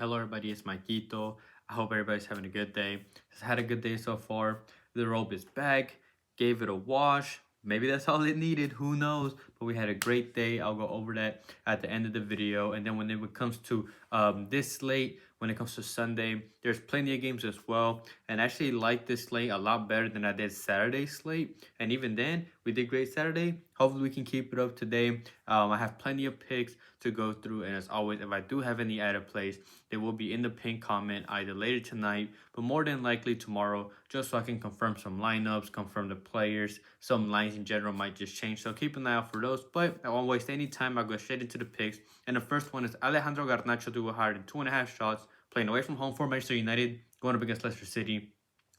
Hello, everybody. It's Maikito. I hope everybody's having a good day. Just had a good day so far. The robe is back. Gave it a wash. Maybe that's all it needed. Who knows? But we had a great day. I'll go over that at the end of the video. And then when it comes to this slate, when it comes to Sunday, there's plenty of games as well. And I actually like this slate a lot better than I did Saturday's slate. And even then, we did great Saturday. Hopefully, we can keep it up today. I have plenty of picks to go through. And as always, if I do have any added plays, they will be in the pinned comment either later tonight, but more than likely tomorrow, just so I can confirm some lineups, confirm the players. Some lines in general might just change, so keep an eye out for those. But I won't waste any time. I'll go straight into the picks. And the first one is Alejandro Garnacho to go higher than 2.5 shots, playing away from home for Manchester United, going up against Leicester City.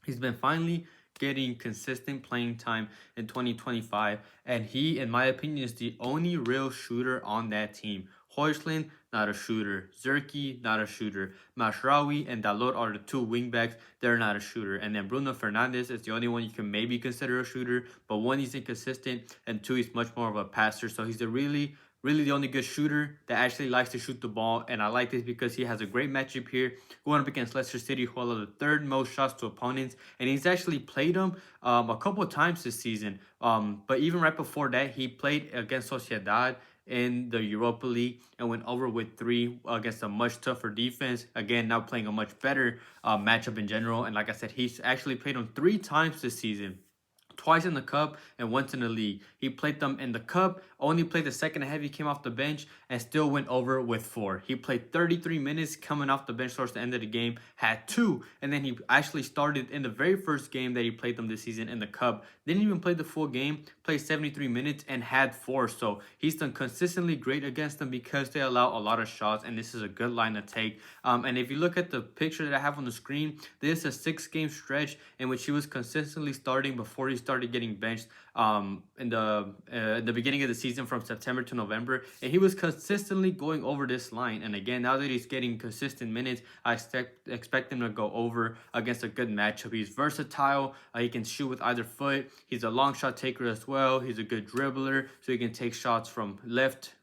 He's been finally getting consistent playing time in 2025, and he, in my opinion, is the only real shooter on that team. Højlund, not a shooter. Zerki, not a shooter. Mashraoui and Dalot are the two wingbacks. They're not a shooter. And then Bruno Fernandes is the only one you can maybe consider a shooter. But one, he's inconsistent, and two, he's much more of a passer. So he's a really the only good shooter that actually likes to shoot the ball. And I like this because he has a great matchup here going up against Leicester City, who allow the third most shots to opponents. And he's actually played them a couple of times this season. But even right before that, he played against Sociedad in the Europa League and went over with 3 against a much tougher defense. Again, now playing a much better matchup in general. And like I said, he's actually played them 3 times this season. Twice in the cup and once in the league. He played them in the cup, only played the second half. He came off the bench and still went over with 4. He played 33 minutes coming off the bench towards the end of the game, had 2, and then he actually started in the very first game that he played them this season in the cup. Didn't even play the full game, played 73 minutes and had 4. So he's done consistently great against them because they allow a lot of shots, and this is a good line to take. And if you look at the picture that I have on the screen, this is a 6-game stretch in which he was consistently starting before he started getting benched in the beginning of the season from September to November, and he was consistently going over this line. And again, now that he's getting consistent minutes, I expect him to go over against a good matchup. He's versatile. He can shoot with either foot. He's a long shot taker as well. He's a good dribbler, so he can take shots from left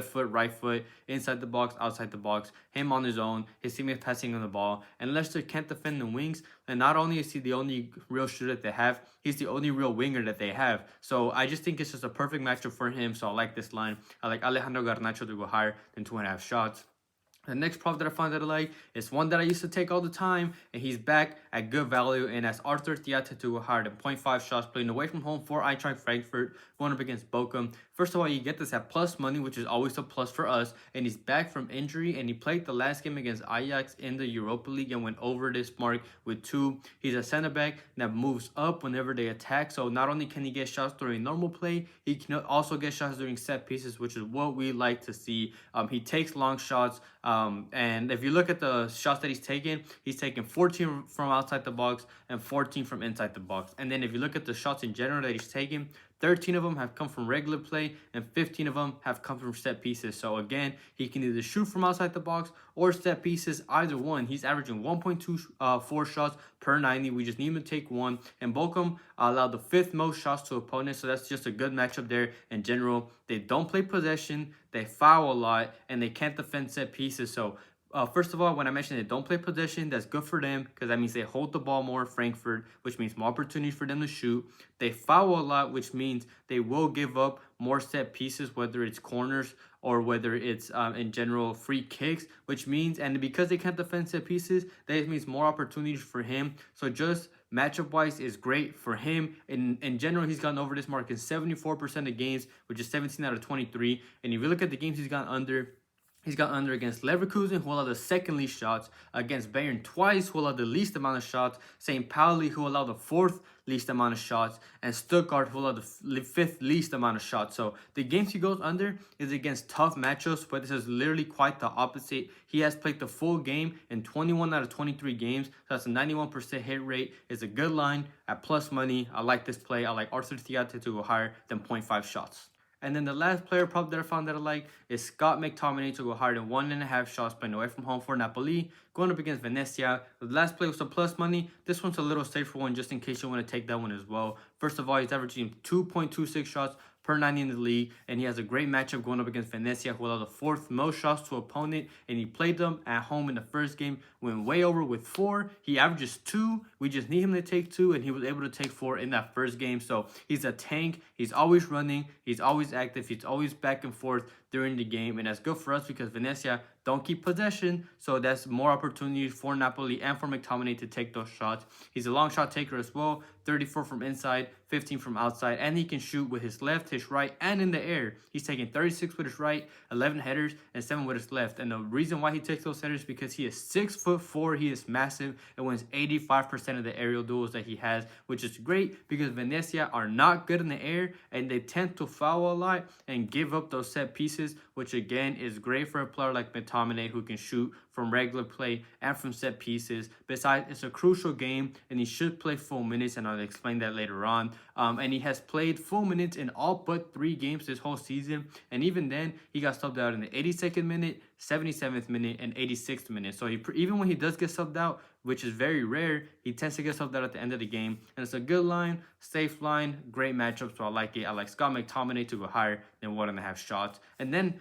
foot, right foot, inside the box, outside the box, him on his own, his teammates passing on the ball. And Leicester can't defend the wings. And not only is he the only real shooter that they have, he's the only real winger that they have. So I just think it's just a perfect matchup for him. So I like this line. I like Alejandro Garnacho to go higher than 2.5 shots. The next prop that I found that I like is one that I used to take all the time, and he's back at good value, and that's Arthur Theate to go higher than 0.5 shots, playing away from home for Eintracht Frankfurt, going up against Bochum. First of all, you get this at plus money, which is always a plus for us, and he's back from injury, and he played the last game against Ajax in the Europa League and went over this mark with 2. He's a center back that moves up whenever they attack, so not only can he get shots during normal play, he can also get shots during set pieces, which is what we like to see. He takes long shots. And if you look at the shots that he's taken 14 from outside the box and 14 from inside the box. And then if you look at the shots in general that he's taken, 13 of them have come from regular play and 15 of them have come from set pieces. So again, he can either shoot from outside the box or set pieces, either one. He's averaging 1.24 shots per 90. We just need him to take 1. And Bochum allowed the 5th most shots to opponents, so that's just a good matchup there in general. They don't play possession, they foul a lot, and they can't defend set pieces. So first of all, when I mentioned they don't play possession, that's good for them because that means they hold the ball more, Frankfurt, which means more opportunities for them to shoot. They foul a lot, which means they will give up more set pieces, whether it's corners or whether it's in general free kicks, which means, and because they can't defend set pieces, that means more opportunities for him. So just matchup wise is great for him. In general, he's gotten over this mark in 74% of games, which is 17 out of 23. And if you look at the games he's gone under, he's got under against Leverkusen, who allowed the second least shots, against Bayern twice, who allowed the least amount of shots, St. Pauli, who allowed the 4th least amount of shots, and Stuttgart, who allowed the 5th least amount of shots. So the games he goes under is against tough matchups, but this is literally quite the opposite. He has played the full game in 21 out of 23 games, so that's a 91% hit rate. It's a good line at plus money. I like this play. I like Arthur Theate to go higher than 0.5 shots. And then the last player prop that I found that I like is Scott McTominay to go higher than 1.5 shots, playing away from home for Napoli, going up against Venezia. The last play was a plus money. This one's a little safer one just in case you want to take that one as well. First of all, he's averaging 2.26 shots per 90 in the league, and he has a great matchup going up against Venezia, who allowed the 4th most shots to opponent, and he played them at home in the first game, went way over with 4. He averages 2. We just need him to take 2, and he was able to take 4 in that first game. So he's a tank. He's always running. He's always active. He's always back and forth during the game, and that's good for us because Venezia don't keep possession, so that's more opportunity for Napoli and for McTominay to take those shots. He's a long shot taker as well, 34 from inside, 15 from outside, and he can shoot with his left, his right, and in the air. He's taking 36 with his right, 11 headers, and 7 with his left. And the reason why he takes those headers is because he is 6'4", he is massive, and wins 85% of the aerial duels that he has, which is great because Venezia are not good in the air, and they tend to foul a lot and give up those set pieces, which again is great for a player like McTominay who can shoot from regular play and from set pieces. Besides, it's a crucial game, and he should play full minutes, and I'll explain that later on. And he has played full minutes in all but 3 games this whole season, and even then, he got subbed out in the 82nd minute, 77th minute, and 86th minute. So even when he does get subbed out, which is very rare, he tends to get subbed out at the end of the game. And it's a good line, safe line, great matchup, so I like it. I like Scott McTominay to go higher than 1.5 shots. And then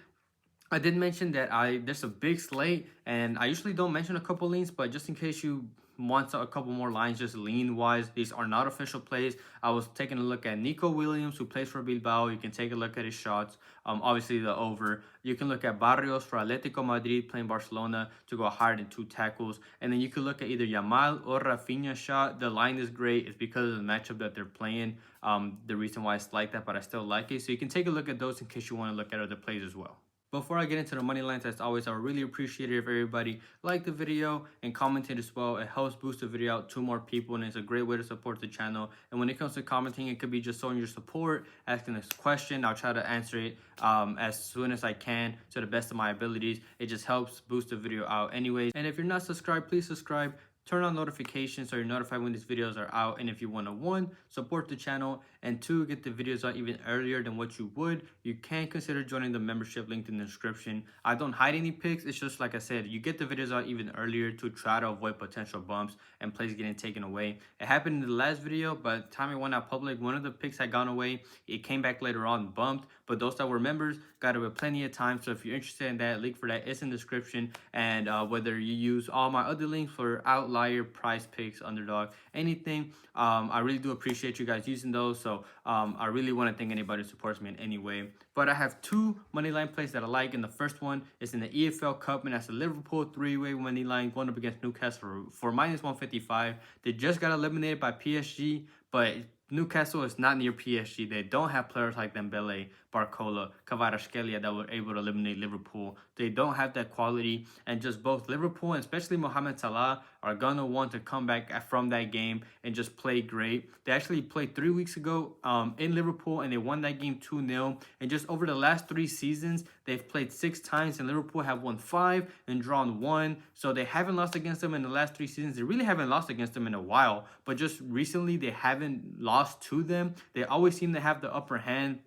I did mention that there's a big slate, and I usually don't mention a couple leans, but just in case you want a couple more lines, just lean wise, these are not official plays. I was taking a look at Nico Williams, who plays for Bilbao. You can take a look at his shots. Obviously the over. You can look at Barrios for Atletico Madrid playing Barcelona to go higher than 2 tackles, and then you could look at either Yamal or Rafinha shot. The line is great. It's because of the matchup that they're playing. The reason why it's like that, but I still like it. So you can take a look at those in case you want to look at other plays as well. Before I get into the money lines, as always, I would really appreciate it if everybody liked the video and commented as well. It helps boost the video out to more people, and it's a great way to support the channel. And when it comes to commenting, it could be just showing your support, asking this question. I'll try to answer it as soon as I can to the best of my abilities. It just helps boost the video out anyways. And if you're not subscribed, please subscribe. Turn on notifications so you're notified when these videos are out. And if you want to, 1, support the channel, and 2, get the videos out even earlier than what you would, you can consider joining the membership linked in the description. I don't hide any picks. It's just like I said, you get the videos out even earlier to try to avoid potential bumps and plays getting taken away. It happened in the last video, but the time it went out public, one of the picks had gone away. It came back later on bumped, but those that were members got it with plenty of time. So if you're interested in that, link for that is in the description. And whether you use all my other links for Outlier, PrizePicks, Underdog, anything, I really do appreciate you guys using those. So I really want to thank anybody who supports me in any way. But I have 2 money line plays that I like, and the first one is in the EFL Cup, and that's the Liverpool 3-way money line going up against Newcastle for -155. They just got eliminated by PSG, but Newcastle is not near PSG. They don't have players like Dembele, Barcola, Kvaratskhelia that were able to eliminate Liverpool. They don't have that quality, and just both Liverpool and especially Mohamed Salah are going to want to come back from that game and just play great. They actually played 3 weeks ago in Liverpool, and they won that game 2-0. And just over the last 3 seasons, they've played 6 times, and Liverpool have won 5 and drawn 1. So they haven't lost against them in the last 3 seasons. They really haven't lost against them in a while, but just recently they haven't lost to them. They always seem to have the upper hand.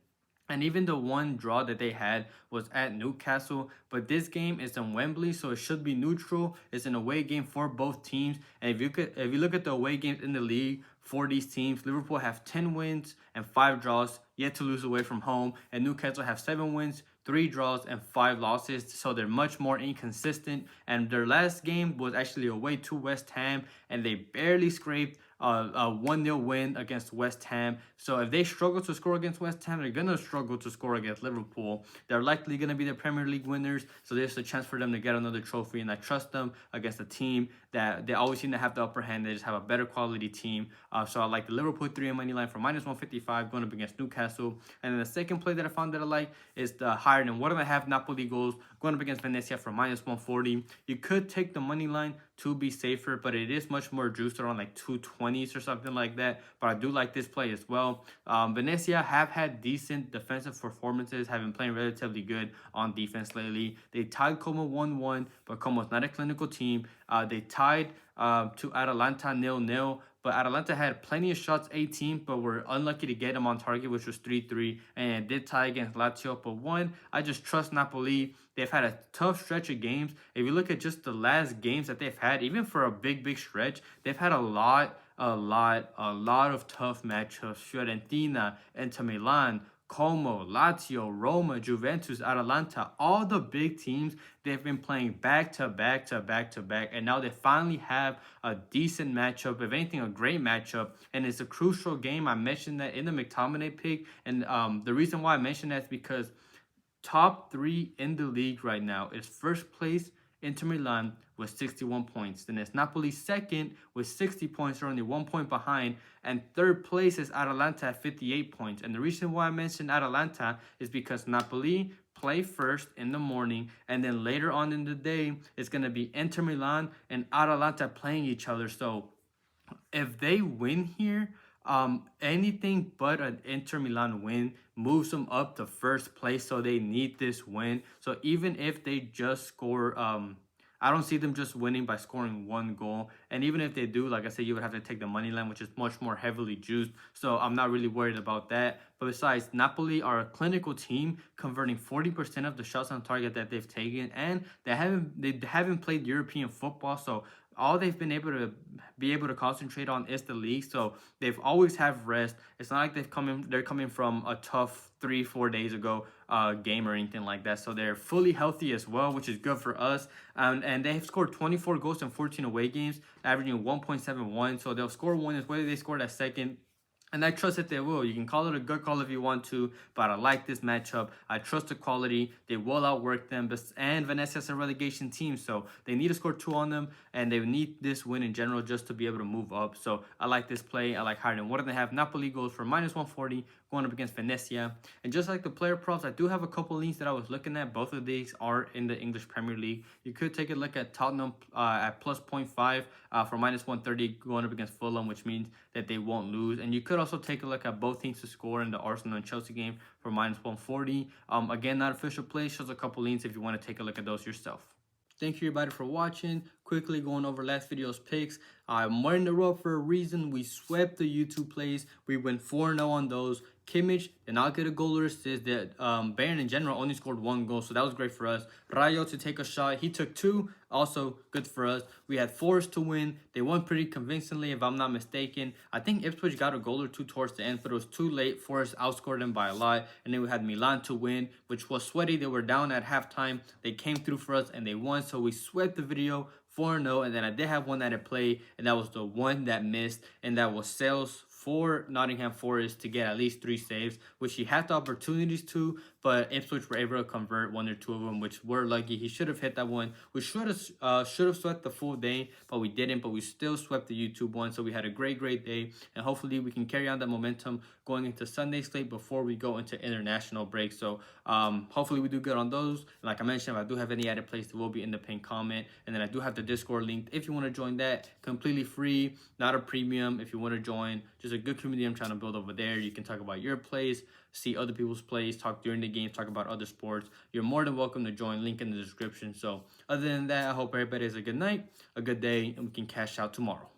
And even the one draw that they had was at Newcastle. But this game is in Wembley, so it should be neutral. It's an away game for both teams. And if you look at the away games in the league for these teams, Liverpool have 10 wins and 5 draws, yet to lose away from home. And Newcastle have 7 wins, 3 draws, and 5 losses. So they're much more inconsistent. And their last game was actually away to West Ham, and they barely scraped a 1-0 win against West Ham. So if they struggle to score against West Ham, they're going to struggle to score against Liverpool. They're likely going to be the Premier League winners, so there's a chance for them to get another trophy, and I trust them against a team that they always seem to have the upper hand. They just have a better quality team. So I like the Liverpool 3 money line for -155 going up against Newcastle. And then the second play that I found that I like is the higher than 1.5 Napoli goals going up against Venezia for -140. You could take the money line to be safer, but it is much more juiced around like 220s or something like that. But I do like this play as well. Venezia have had decent defensive performances, have been playing relatively good on defense lately. They tied Como 1-1, but Como's not a clinical team. They tied to Atalanta 0-0. But Atalanta had plenty of shots, 18, but were unlucky to get them on target, which was 3-3. And it did tie against Lazio, but 1. I just trust Napoli. They've had a tough stretch of games. If you look at just the last games that they've had, even for a big stretch, they've had a lot of tough matchups. Fiorentina, Inter Milan, Como, Lazio, Roma, Juventus, Atalanta, all the big teams, they've been playing back to back to back to back, and now they finally have a decent matchup, if anything, a great matchup, and it's a crucial game. I mentioned that in the McTominay pick, and the reason why I mentioned that is because top three in the league right now is first place Inter Milan with 61 points. Then it's Napoli second with 60 points. They're only 1 point behind. And third place is Atalanta at 58 points. And the reason why I mentioned Atalanta is because Napoli play first in the morning, and then later on in the day, it's going to be Inter Milan and Atalanta playing each other. So if they win here, anything but an Inter Milan win moves them up to first place. So they need this win. So even if they just score, I don't see them just winning by scoring one goal. And even if they do, like I said, you would have to take the money line, which is much more heavily juiced. So I'm not really worried about that. But besides, Napoli are a clinical team, converting 40% of the shots on target that they've taken, and they haven't played European football. So all they've been able to concentrate on is the league. So they've always have rest. It's not like they're coming from a tough 3-4 days ago game or anything like that. So they're fully healthy as well, which is good for us. And they have scored 24 goals in 14 away games, averaging 1.71. So they'll score one, is whether they score that second. And I trust that they will. You can call it a good call if you want to, but I like this matchup. I trust the quality. They will outwork them. And Venetia's a relegation team, so they need to score 2 on them, and they need this win in general just to be able to move up. So I like this play. I like higher than 1.5. Napoli goes for -140 going up against Venezia. And just like the player props, I do have a couple leans that I was looking at. Both of these are in the English Premier League. You could take a look at Tottenham at plus 0.5 for -130 going up against Fulham, which means that they won't lose. And you could also take a look at both teams to score in the Arsenal and Chelsea game for -140. Again, not official play, shows a couple leans if you want to take a look at those yourself. Thank you everybody for watching. Quickly going over last video's picks. I'm wearing the row for a reason. We swept the YouTube plays. We went 4-0 on those. Kimmich did not get a goal or assist. Bayern in general only scored 1 goal, so that was great for us. Rayo to take a shot. He took 2, also good for us. We had Forest to win. They won pretty convincingly, if I'm not mistaken. I think Ipswich got a goal or 2 towards the end, but it was too late. Forest outscored them by a lot. And then we had Milan to win, which was sweaty. They were down at halftime. They came through for us, and they won. So we swept the video 4-0. And then I did have one that I played, and that was the one that missed, and that was sales for Nottingham Forest to get at least 3 saves, which he had the opportunities to, but Ipswich were able to convert 1 or 2 of them, which were lucky. He should have hit that one. We should have swept the full day, but we didn't. But we still swept the YouTube one, so we had a great day, and hopefully we can carry on that momentum going into Sunday slate before we go into international break. So hopefully we do good on those. And like I mentioned, if I do have any added plays, they will be in the pinned comment, and then I do have the Discord link if you want to join that, completely free, not a premium. If you want to join, just a good community I'm trying to build over there. You can talk about your plays, see other people's plays, talk during the games, talk about other sports. You're more than welcome to join. Link in the description. So other than that, I hope everybody has a good night, a good day, and we can cash out tomorrow.